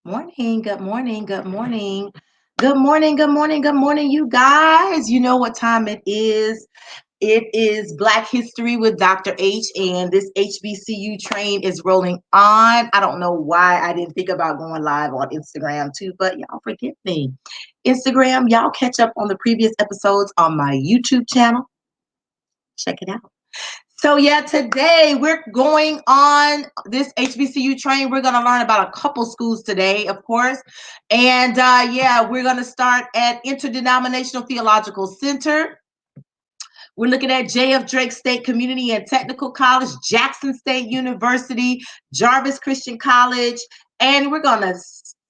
Morning, good morning, good morning. Good morning, good morning, good morning, you guys. You know what time it is. It is Black History with Dr. H, and this HBCU train is rolling on. I don't know why I didn't think about going live on Instagram too, but y'all forgive me. Instagram, y'all catch up on the previous episodes on my YouTube channel. Check it out. So yeah, today we're going on this HBCU train. We're going to learn about a couple schools today, of course. And yeah, we're going to start at Interdenominational Theological Center. We're looking at J.F. Drake State Community and Technical College, Jackson State University, Jarvis Christian College, and we're going to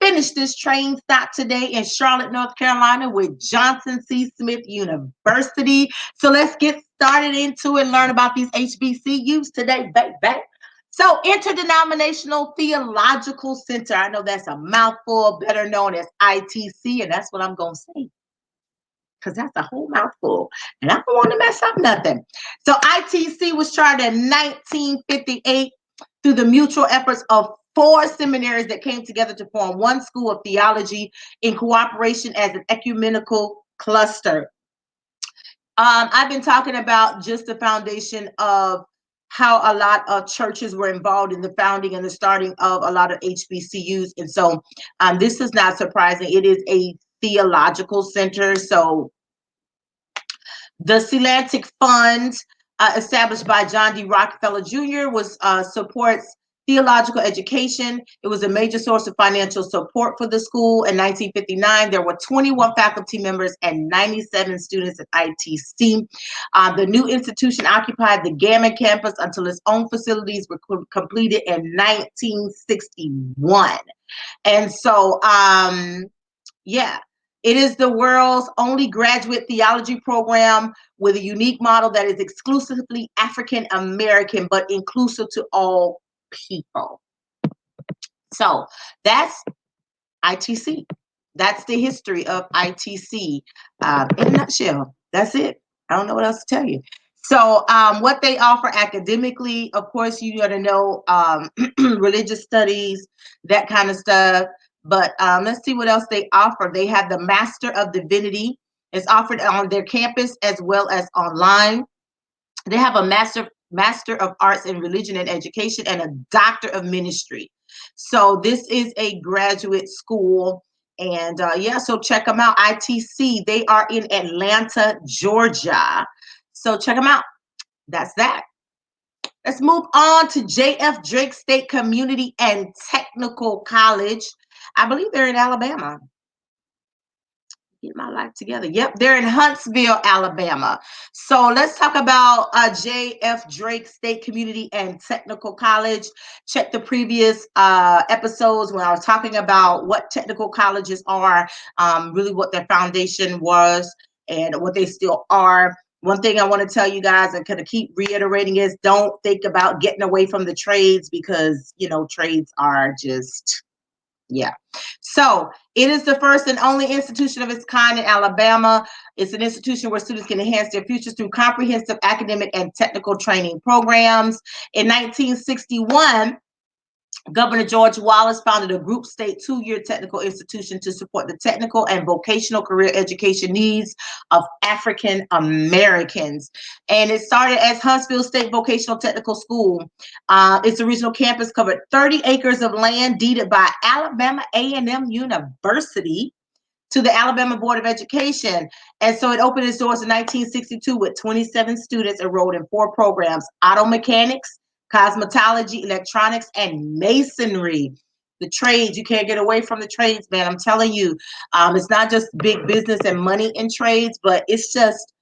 finish this train stop today in Charlotte, North Carolina with Johnson C. Smith University. So let's get started into it and learn about these HBCUs today, baby. So Interdenominational Theological Center, I know that's a mouthful, better known as ITC, and that's what I'm going to say, because that's a whole mouthful, and I don't want to mess up nothing. So ITC was chartered in 1958 through the mutual efforts of four seminaries that came together to form one school of theology in cooperation as an ecumenical cluster. I've been talking about just the foundation of how a lot of churches were involved in the founding and the starting of a lot of HBCUs. And so this is not surprising. It is a theological center. So the Celantic Fund, established by John D. Rockefeller Jr., was supports theological education. It was a major source of financial support for the school. In 1959, there were 21 faculty members and 97 students at ITC. The new institution occupied the Gammon campus until its own facilities were completed in 1961. And so, yeah. It is the world's only graduate theology program with a unique model that is exclusively African American, but inclusive to all people. So that's ITC. That's the history of ITC in a nutshell. That's it. I don't know what else to tell you. So what they offer academically, of course, you got to know religious studies, that kind of stuff. But let's see what else they offer. They have the Master of Divinity. It's offered on their campus as well as online. They have a Master of Arts in Religion and Education and a Doctor of Ministry. So this is a graduate school. And yeah, so check them out. ITC, they are in Atlanta, Georgia. So check them out. That's that. Let's move on to J.F. Drake State Community and Technical College. I believe they're in Alabama. Get my life together. Yep, they're in Huntsville, Alabama. So let's talk about J.F. Drake State Community and Technical College. Check the previous episodes when I was talking about what technical colleges are, really what their foundation was and what they still are. One thing I want to tell you guys and kind of keep reiterating is don't think about getting away from the trades because, you know, trades are just, yeah. So it is the first and only institution of its kind in Alabama. It's an institution where students can enhance their futures through comprehensive academic and technical training programs. In 1961, Governor George Wallace founded a group state 2-year technical institution to support the technical and vocational career education needs of African Americans. And it started as Huntsville State Vocational Technical School. Its original campus covered 30 acres of land deeded by Alabama A&M University to the Alabama Board of Education. And so it opened its doors in 1962 with 27 students enrolled in 4 programs: auto mechanics, cosmetology, electronics, and masonry. The trades, you can't get away from the trades, man. I'm telling you, it's not just big business and money in trades, but it's just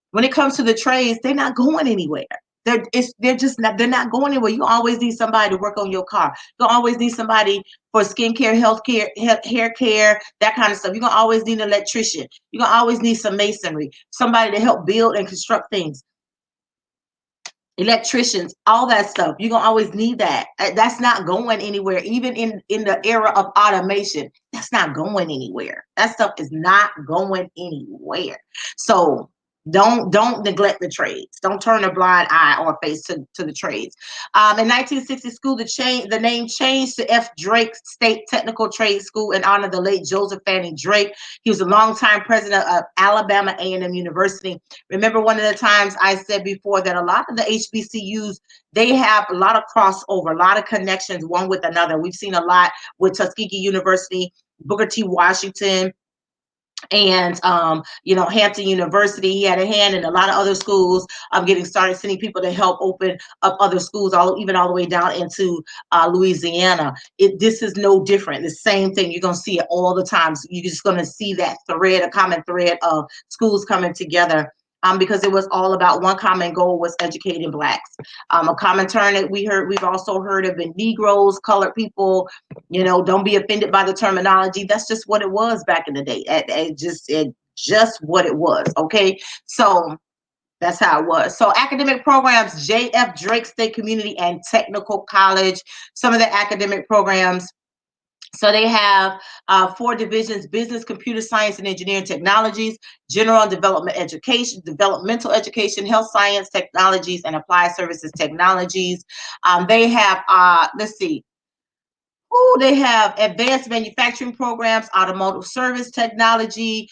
when it comes to the trades, they're not going anywhere. They're not going anywhere. You always need somebody to work on your car. You always need somebody for skincare, healthcare, hair care, that kind of stuff. You're gonna always need an electrician. You're gonna always need some masonry, somebody to help build and construct things. Electricians, all that stuff. You're gonna always need that. That's not going anywhere. Even in the era of automation, that's not going anywhere. That stuff is not going anywhere. So Don't neglect the trades. Don't turn a blind eye or face to the trades. In 1960, the name changed to F. Drake State Technical Trade School in honor of the late Joseph Fanning Drake. He was a longtime president of Alabama A&M University. Remember, one of the times I said before that a lot of the HBCUs, they have a lot of crossover, a lot of connections one with another. We've seen a lot with Tuskegee University, Booker T. Washington, and Hampton University. He had a hand in a lot of other schools getting started, sending people to help open up other schools, even all the way down into Louisiana. This is no different. The same thing. You're going to see it all the time. So you're just going to see that thread, a common thread of schools coming together. Because it was all about one common goal, was educating Blacks. A common term that we've also heard of in Negroes, colored people. Don't be offended by the terminology. That's just what it was back in the day. It just what it was. Okay, so that's how it was. So academic programs: J.F. Drake State Community and Technical College. Some of the academic programs. So they have 4 divisions: business, computer science, and engineering technologies, general and developmental education, health science technologies, and applied services technologies. They have, they have advanced manufacturing programs, automotive service technology,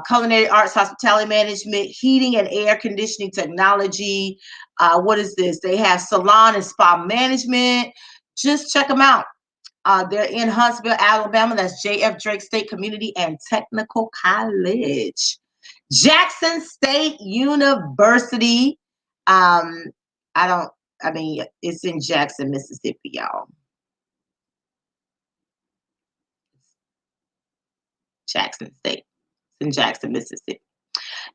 culinary arts, hospitality management, heating and air conditioning technology. What is this? They have salon and spa management. Just check them out. They're in Huntsville, Alabama. That's J.F. Drake State Community and Technical College. Jackson State University. It's in Jackson, Mississippi, y'all. Jackson State. It's in Jackson, Mississippi.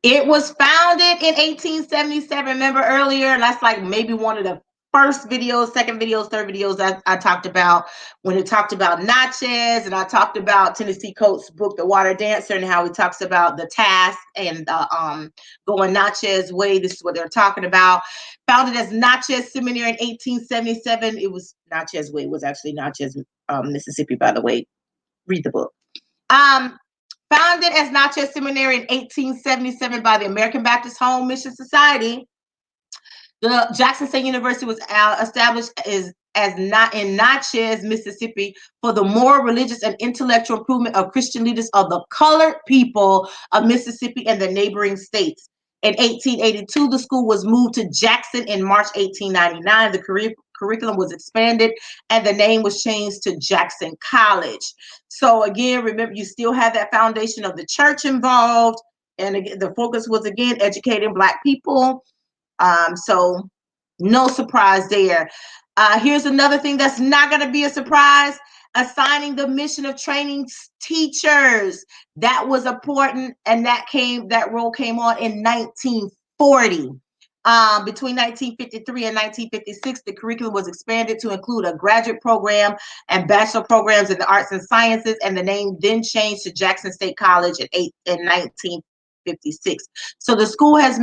It was founded in 1877. Remember earlier, that's like maybe one of the first videos, second videos, third videos I talked about, when it talked about Natchez, and I talked about Tennessee Coates' book, The Water Dancer, and how he talks about the task and going Natchez way. This is what they're talking about. Founded as Natchez Seminary in 1877. It was Natchez Way. It was actually Natchez, Mississippi, by the way. Read the book. Founded as Natchez Seminary in 1877 by the American Baptist Home Mission Society, the Jackson State University was established in Natchez, Mississippi, for the moral, religious, and intellectual improvement of Christian leaders of the colored people of Mississippi and the neighboring states. In 1882, the school was moved to Jackson. In March 1899, the curriculum was expanded and the name was changed to Jackson College. So again, remember, you still have that foundation of the church involved, and again, the focus was again educating Black people. So no surprise there. Here's another thing that's not going to be a surprise: assigning the mission of training teachers. That was important, and that role came on in 1940. Between 1953 and 1956, the curriculum was expanded to include a graduate program and bachelor programs in the arts and sciences, and the name then changed to Jackson State College in 1956. So the school has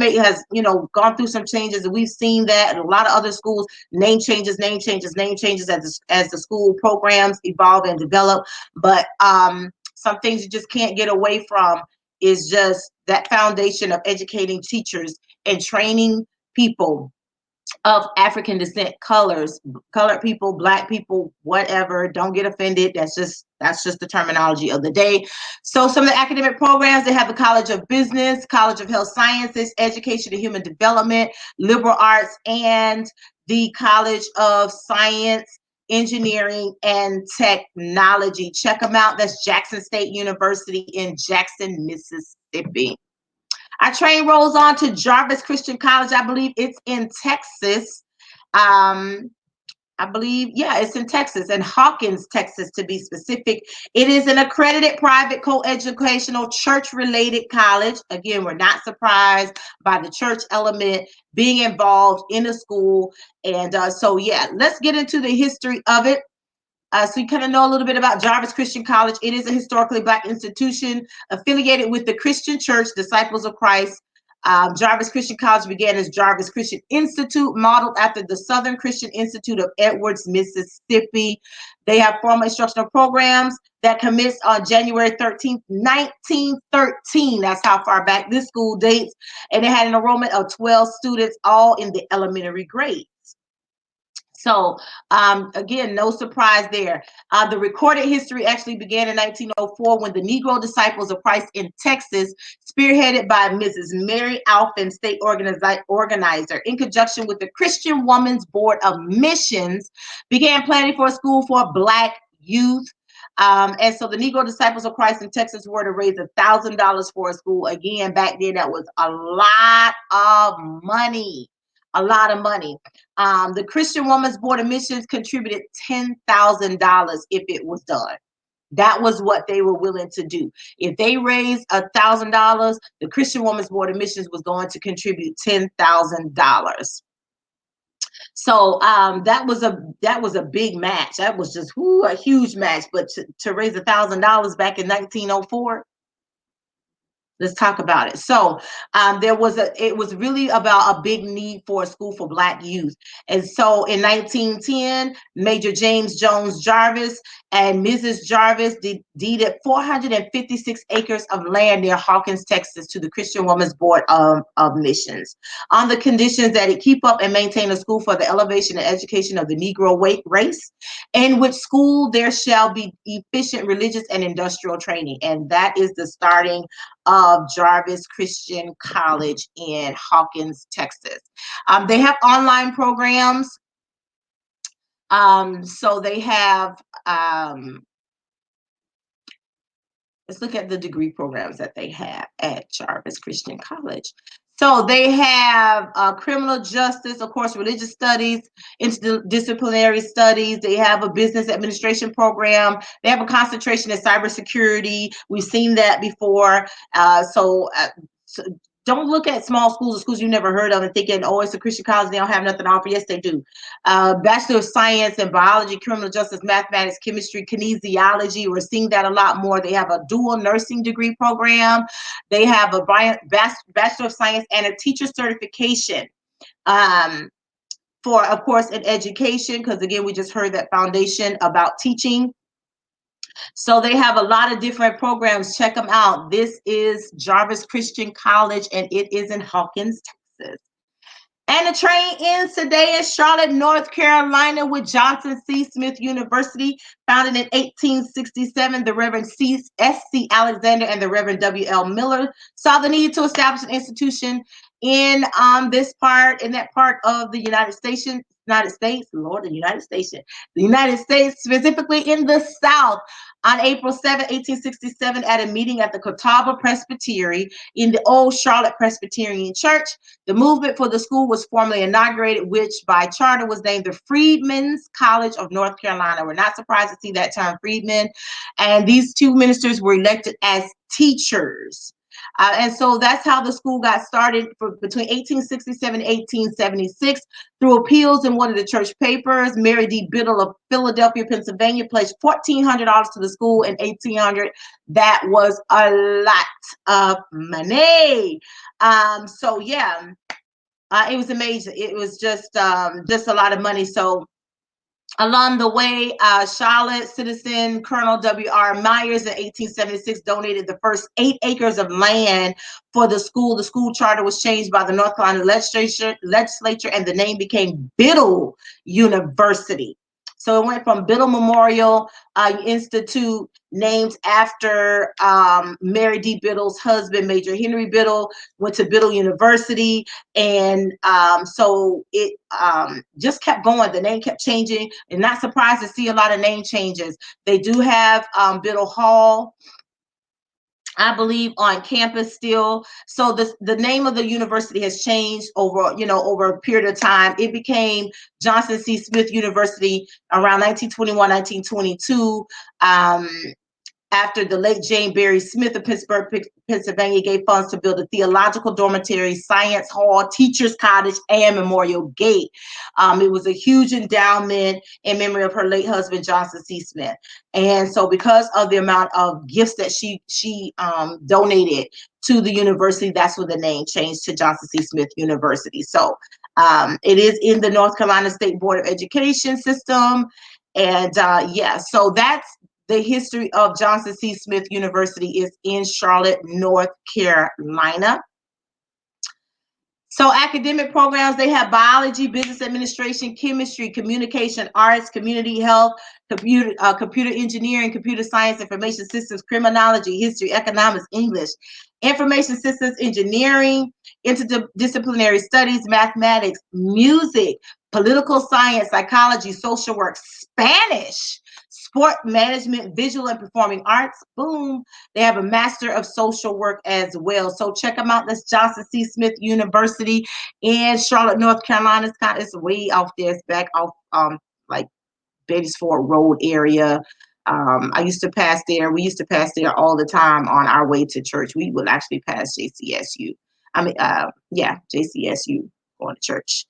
gone through some changes, and we've seen that in a lot of other schools. Name changes as the school programs evolve and develop. But some things you just can't get away from is just that foundation of educating teachers and training people of African descent, colored people, Black people, whatever. Don't get offended. That's just the terminology of the day. So some of the academic programs, they have the College of Business, College of Health Sciences, Education and Human Development, Liberal Arts, and the College of Science, Engineering, and Technology. Check them out. That's Jackson State University in Jackson, Mississippi. Our train rolls on to Jarvis Christian College. I believe it's in Texas. It's in Texas, in Hawkins, Texas, to be specific. It is an accredited private co-educational church-related college. Again, we're not surprised by the church element being involved in the school. And let's get into the history of it. So you kind of know a little bit about Jarvis Christian College. It is a historically Black institution affiliated with the Christian Church, Disciples of Christ, Jarvis Christian College began as Jarvis Christian Institute, modeled after the Southern Christian Institute of Edwards, Mississippi. They have formal instructional programs that commenced on January 13th, 1913. That's how far back this school dates. And it had an enrollment of 12 students, all in the elementary grades. So again, no surprise there. The recorded history actually began in 1904 when the Negro Disciples of Christ in Texas, spearheaded by Mrs. Mary Alphen, state organizer, in conjunction with the Christian Women's Board of Missions, began planning for a school for Black youth. And so the Negro Disciples of Christ in Texas were to raise $1,000 for a school. Again, back then, that was a lot of money. A lot of money. The Christian Women's Board of Missions contributed $10,000 if it was done. That was what they were willing to do. If they raised $1,000, the Christian Women's Board of Missions was going to contribute $10,000. So that was a big match. That was just a huge match. But to raise $1,000 back in 1904. Let's talk about it. So it was really about a big need for a school for Black youth. And so in 1910, Major James Jones Jarvis and Mrs. Jarvis deeded 456 acres of land near Hawkins, Texas to the Christian Women's Board of Missions on the conditions that it keep up and maintain a school for the elevation and education of the Negro race, in which school there shall be efficient religious and industrial training. And that is the starting of Jarvis Christian College in Hawkins, Texas. They have online programs. So they have, let's look at the degree programs that they have at Jarvis Christian College. So they have criminal justice, of course, religious studies, interdisciplinary studies. They have a business administration program. They have a concentration in cybersecurity. We've seen that before. So don't look at small schools or schools you've never heard of and thinking, oh, it's a Christian college, they don't have nothing to offer. Yes, they do. Bachelor of Science in Biology, Criminal Justice, Mathematics, Chemistry, Kinesiology. We're seeing that a lot more. They have a dual nursing degree program. They have a Bachelor of Science and a teacher certification for, of course, in education, because again, we just heard that foundation about teaching. So they have a lot of different programs. Check them out. This is Jarvis Christian College, and it is in Hawkins, Texas. And the train ends today in Charlotte, North Carolina, with Johnson C. Smith University, founded in 1867. The Reverend S.C. Alexander and the Reverend W.L. Miller saw the need to establish an institution in that part of the United States, specifically in the South. On April 7, 1867, at a meeting at the Catawba Presbytery in the Old Charlotte Presbyterian Church, the movement for the school was formally inaugurated, which by charter was named the Freedmen's College of North Carolina. We're not surprised to see that term, freedmen. And these two ministers were elected as teachers. And so that's how the school got started between 1867 and 1876 through appeals in one of the church papers. Mary D. Biddle of Philadelphia, Pennsylvania pledged $1,400 to the school in 1800. That was a lot of money. So yeah, it was amazing. It was just a lot of money. So along the way, Charlotte citizen Colonel W.R. Myers in 1876 donated the first 8 acres of land for the school. The school charter was changed by the North Carolina legislature, and the name became Biddle University. So it went from Biddle Memorial Institute, named after Mary D. Biddle's husband, Major Henry Biddle, went to Biddle University. And so it just kept going. The name kept changing, and not surprised to see a lot of name changes. They do have Biddle Hall, I believe, on campus still. So the name of the university has changed over a period of time. It became Johnson C. Smith University around 1921, 1922. after the late Jane Berry Smith of Pittsburgh, Pennsylvania, gave funds to build a theological dormitory, science hall, teachers' cottage, and memorial gate. It was a huge endowment in memory of her late husband, Johnson C. Smith. And so because of the amount of gifts that she donated to the university, that's when the name changed to Johnson C. Smith University. So it is in the North Carolina State Board of Education system. And yeah, so that's the history of Johnson C. Smith University is in Charlotte, North Carolina. So academic programs, they have biology, business administration, chemistry, communication, arts, community health, computer engineering, computer science, information systems, criminology, history, economics, English, information systems, engineering, interdisciplinary studies, mathematics, music, political science, psychology, social work, Spanish, sport management, visual and performing arts. Boom. They have a master of social work as well. So check them out. That's Johnson C. Smith University in Charlotte, North Carolina. It's way off there. It's back off like Beatty'sford Road area. I used to pass there. We used to pass there all the time on our way to church. We would actually pass JCSU. Yeah, JCSU going to church.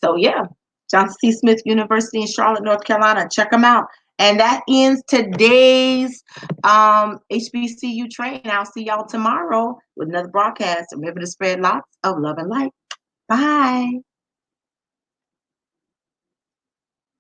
So yeah, Johnson C. Smith University in Charlotte, North Carolina. Check them out. And that ends today's HBCU train. I'll see y'all tomorrow with another broadcast. Remember to spread lots of love and light. Bye.